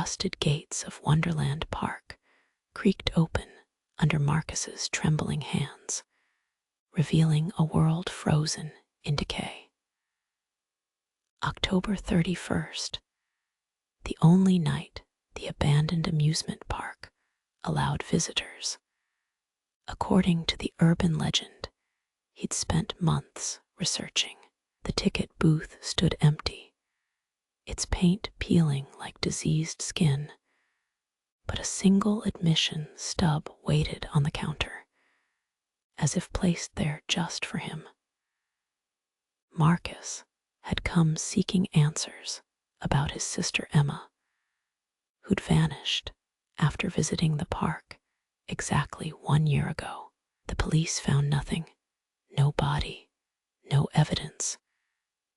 rusted gates of Wonderland Park creaked open under Marcus's trembling hands, revealing a world frozen in decay. October 31st, the only night the abandoned amusement park allowed visitors. According to the urban legend, he'd spent months researching. The ticket booth stood empty, its paint peeling like diseased skin, but a single admission stub waited on the counter, as if placed there just for him. Marcus had come seeking answers about his sister Emma, who'd vanished after visiting the park exactly 1 year ago. The police found nothing, no body, no evidence,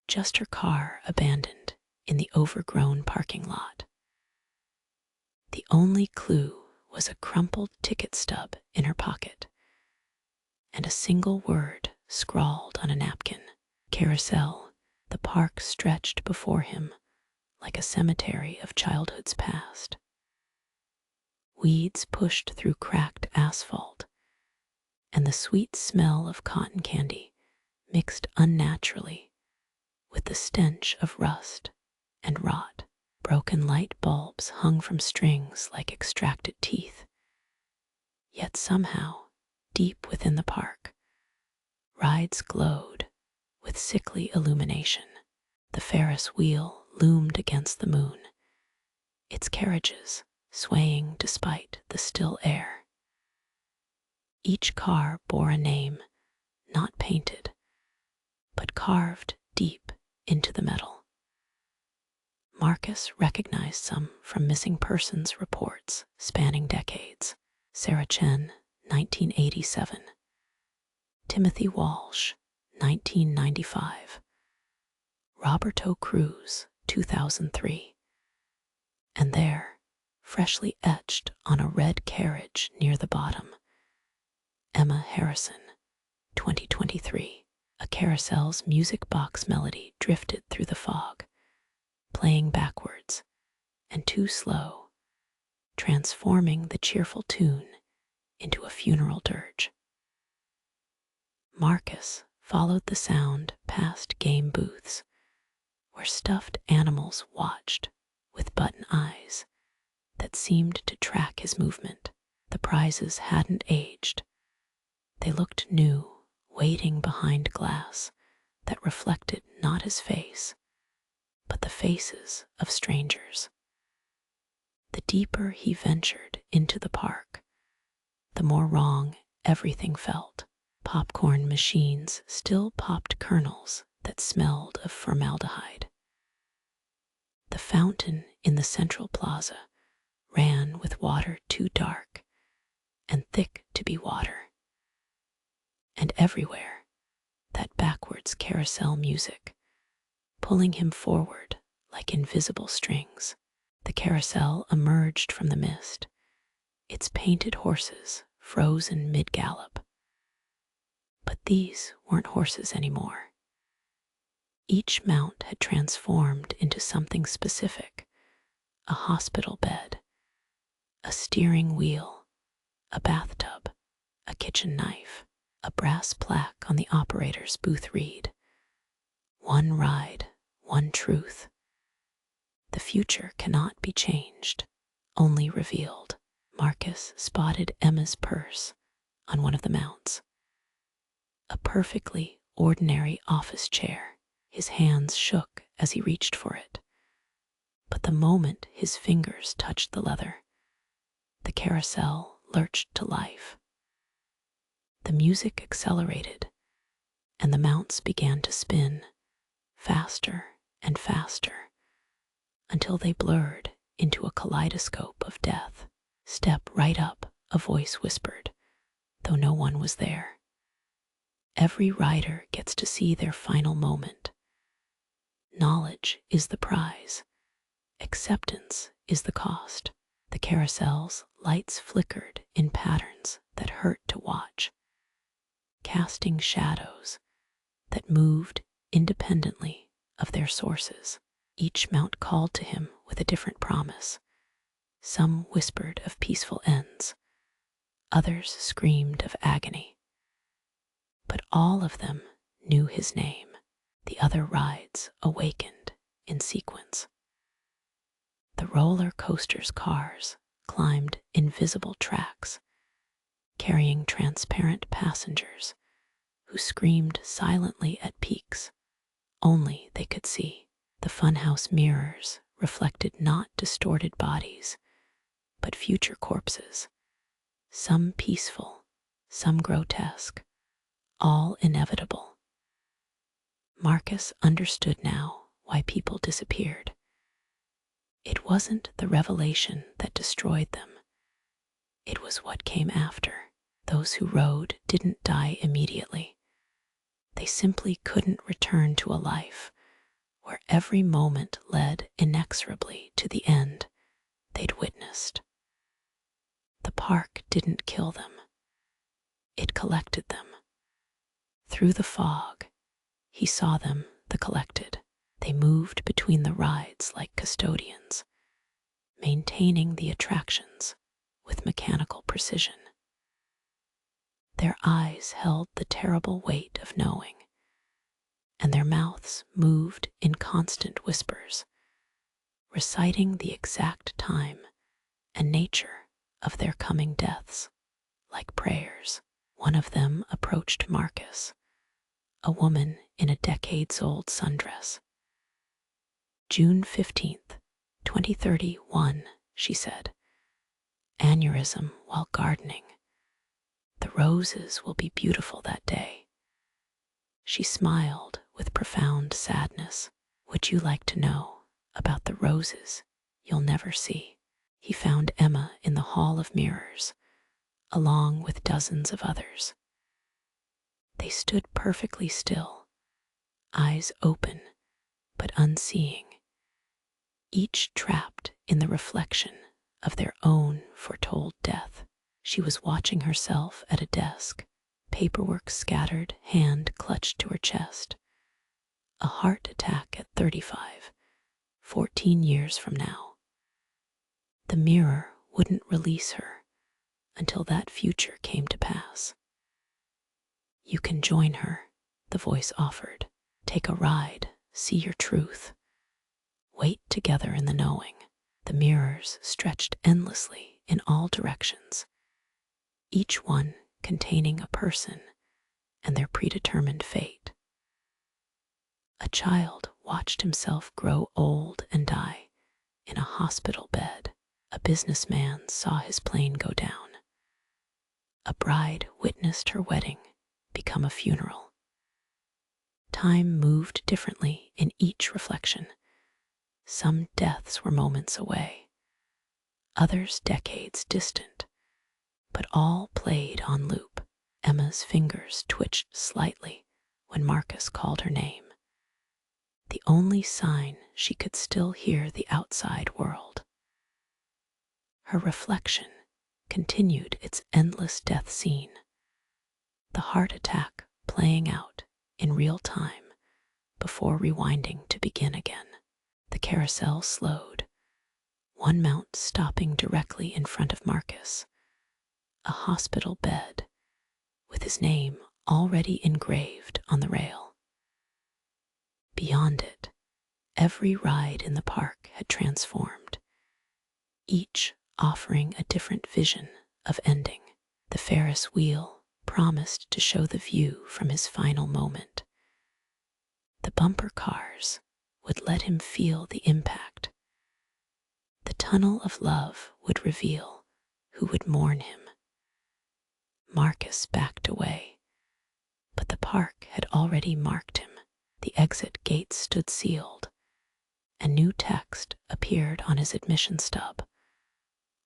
just her car abandoned in the overgrown parking lot. The only clue was a crumpled ticket stub in her pocket and a single word scrawled on a napkin. Carousel. The park stretched before him like a cemetery of childhood's past. Weeds pushed through cracked asphalt, and the sweet smell of cotton candy mixed unnaturally with the stench of rust and rot. Broken light bulbs hung from strings like extracted teeth. Yet somehow, deep within the park, rides glowed with sickly illumination. The Ferris wheel loomed against the moon, its carriages swaying despite the still air. Each car bore a name, not painted, but carved deep into the metal. Marcus recognized some from missing persons reports spanning decades. Sarah Chen, 1987. Timothy Walsh, 1995. Roberto Cruz, 2003. And there, freshly etched on a red carriage near the bottom, Emma Harrison, 2023. A carousel's music box melody drifted through the fog, playing backwards and too slow, transforming the cheerful tune into a funeral dirge. Marcus followed the sound past game booths, where stuffed animals watched with button eyes that seemed to track his movement. The prizes hadn't aged. They looked new, waiting behind glass that reflected not his face, but the faces of strangers. The deeper he ventured into the park, the more wrong everything felt. Popcorn machines still popped kernels that smelled of formaldehyde. The fountain in the central plaza ran with water too dark and thick to be water. And everywhere, that backwards carousel music, pulling him forward like invisible strings. The carousel emerged from the mist, its painted horses frozen mid-gallop. But these weren't horses anymore. Each mount had transformed into something specific: a hospital bed, a steering wheel, a bathtub, a kitchen knife. A brass plaque on the operator's booth read, "One ride, one truth. The future cannot be changed, only revealed." Marcus spotted Emma's purse on one of the mounts. A perfectly ordinary office chair. His hands shook as he reached for it. But the moment his fingers touched the leather, the carousel lurched to life. The music accelerated, and the mounts began to spin, faster and faster, until they blurred into a kaleidoscope of death. "Step right up," a voice whispered, though no one was there. Every rider gets to see their final moment. Knowledge is the prize. Acceptance is the cost. The carousel's lights flickered in patterns that hurt to watch, casting shadows that moved independently of their sources. Each mount called to him with a different promise, Some whispered of peaceful ends, others screamed of agony. But all of them knew his name. The other rides awakened in sequence. The roller coaster's cars climbed invisible tracks, carrying transparent passengers who screamed silently at peaks only they could see. The funhouse mirrors reflected not distorted bodies, but future corpses, some peaceful, some grotesque, all inevitable. Marcus understood now why people disappeared. It wasn't the revelation that destroyed them. It was what came after. Those who rode didn't die immediately. They simply couldn't return to a life where every moment led inexorably to the end they'd witnessed. The park didn't kill them. It collected them. Through the fog, he saw them, the collected. They moved between the rides like custodians, maintaining the attractions with mechanical precision. Their eyes held the terrible weight of knowing, and their mouths moved in constant whispers, reciting the exact time and nature of their coming deaths, like prayers. One of them approached Marcus, a woman in a decades-old sundress. "June 15th, 2031, she said. "Aneurysm while gardening. The roses will be beautiful that day." She smiled with profound sadness. "Would you like to know about the roses you'll never see?" He found Emma in the Hall of Mirrors, along with dozens of others. They stood perfectly still, eyes open but unseeing, each trapped in the reflection of their own foretold death. She was watching herself at a desk, paperwork scattered, hand clutched to her chest. A heart attack at 35, 14 years from now. The mirror wouldn't release her until that future came to pass. "You can join her," the voice offered. "Take a ride, see your truth. Wait together in the knowing." The mirrors stretched endlessly in all directions, each one containing a person and their predetermined fate. A child watched himself grow old and die in a hospital bed. A businessman saw his plane go down. A bride witnessed her wedding become a funeral. Time moved differently in each reflection. Some deaths were moments away, others decades distant, but all played on loop. Emma's fingers twitched slightly when Marcus called her name, the only sign she could still hear the outside world. Her reflection continued its endless death scene, the heart attack playing out in real time before rewinding to begin again. The carousel slowed, one mount stopping directly in front of Marcus, a hospital bed with his name already engraved on the rail. Beyond it, every ride in the park had transformed, each offering a different vision of ending. The Ferris wheel promised to show the view from his final moment. The bumper cars would let him feel the impact. The tunnel of love would reveal who would mourn him. Marcus backed away, but the park had already marked him. The exit gates stood sealed. A new text appeared on his admission stub.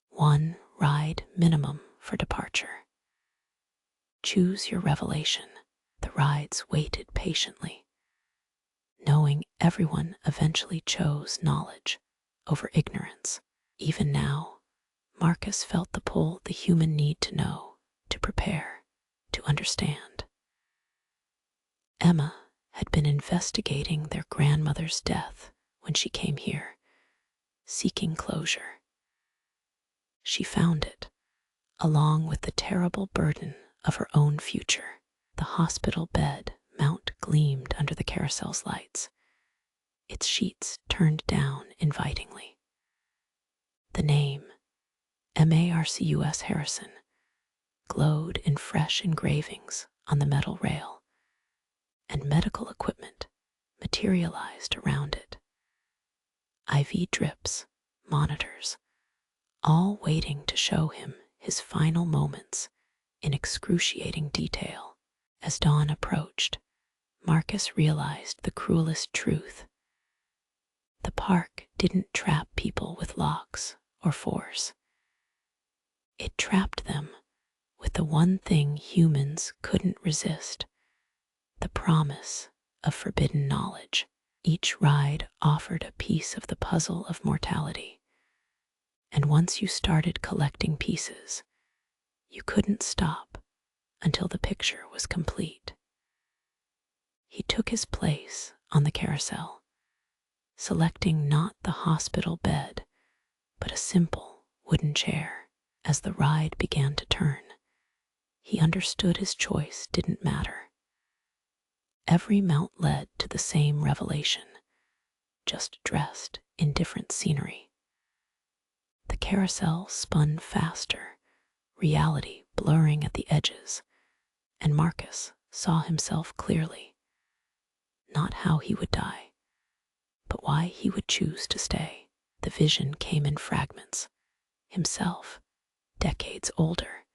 1 ride minimum for departure. Choose your revelation. The rides waited patiently, knowing everyone eventually chose knowledge over ignorance. Even now, Marcus felt the pull the human need to know, to prepare, to understand. Emma had been investigating their grandmother's death when she came here, seeking closure. she found it, along with the terrible burden of her own future. The hospital bed mount gleamed under the carousel's lights, its sheets turned down invitingly. The name, Marcus Harrison, glowed in fresh engravings on the metal rail, and medical equipment materialized around it. IV drips, monitors, all waiting to show him his final moments in excruciating detail. As dawn approached, Marcus realized the cruelest truth. The park didn't trap people with locks or force. It trapped them with the one thing humans couldn't resist, the promise of forbidden knowledge. Each ride offered a piece of the puzzle of mortality, and once you started collecting pieces, you couldn't stop until the picture was complete. He took his place on the carousel, selecting not the hospital bed, but a simple wooden chair. As the ride began to turn, he understood his choice didn't matter. Every mount led to the same revelation, just dressed in different scenery. The carousel spun faster, reality blurring at the edges, and Marcus saw himself clearly. Not how he would die, but why he would choose to stay. The vision came in fragments. Himself, decades older,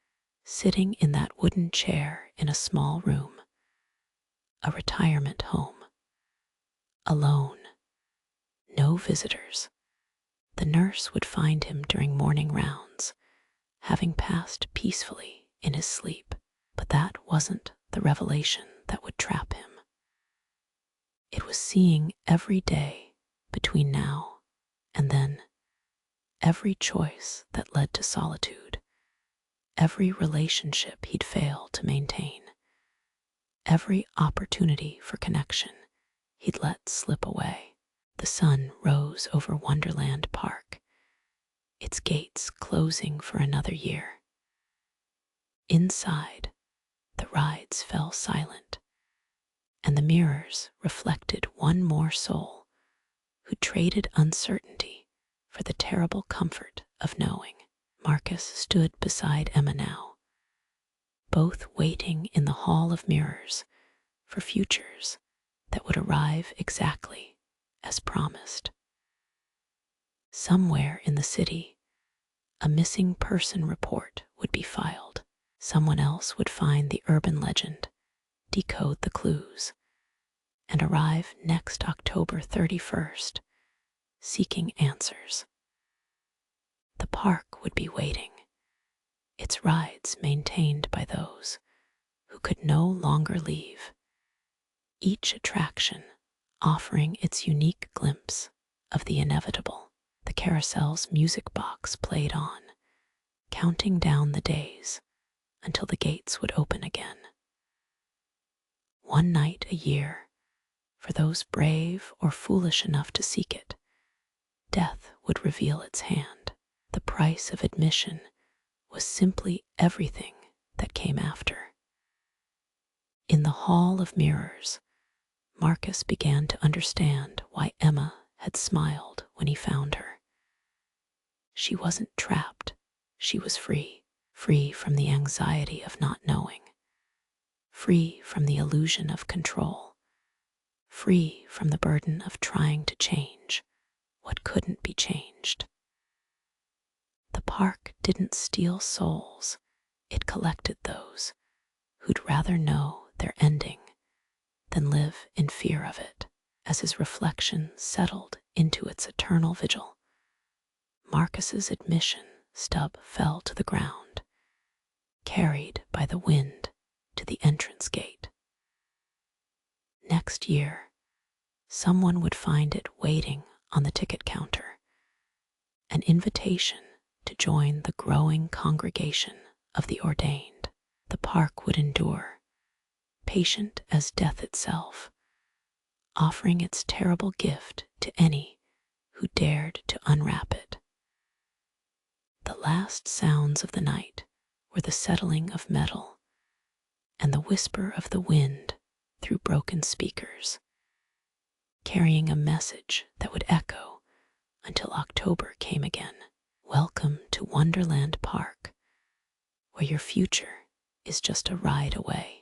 sitting in that wooden chair in a small room. A retirement home. Alone. No visitors. The nurse would find him during morning rounds, having passed peacefully in his sleep. But that wasn't the revelation that would trap him. It was seeing every day between now and then, every choice that led to solitude, every relationship he'd failed to maintain, every opportunity for connection he'd let slip away. The sun rose over Wonderland Park, its gates closing for another year. Inside, the rides fell silent, and the mirrors reflected one more soul who traded uncertainty for the terrible comfort of knowing. Marcus stood beside Emma now, both waiting in the hall of mirrors for futures that would arrive exactly as promised. Somewhere in the city, a missing person report would be filed. Someone else would find the urban legend, decode the clues, and arrive next October 31st, seeking answers. The park would be waiting, its rides maintained by those who could no longer leave, each attraction offering its unique glimpse of the inevitable. The carousel's music box played on, counting down the days until the gates would open again. One night a year, for those brave or foolish enough to seek it, death would reveal its hand. The price of admission was simply everything that came after. In the Hall of Mirrors, Marcus began to understand why Emma had smiled when he found her. She wasn't trapped, she was free, free from the anxiety of not knowing, free from the illusion of control, free from the burden of trying to change what couldn't be changed. The park didn't steal souls, it collected those who'd rather know their ending than live in fear of it. As his reflection settled into its eternal vigil, Marcus's admission stub fell to the ground, carried by the wind to the entrance gate. Next year, someone would find it waiting on the ticket counter, an invitation to join the growing congregation of the ordained. The park would endure, patient as death itself, offering its terrible gift to any who dared to unwrap it. The last sounds of the night were the settling of metal and the whisper of the wind through broken speakers, carrying a message that would echo until October came again. Welcome to Wonderland Park, where your future is just a ride away.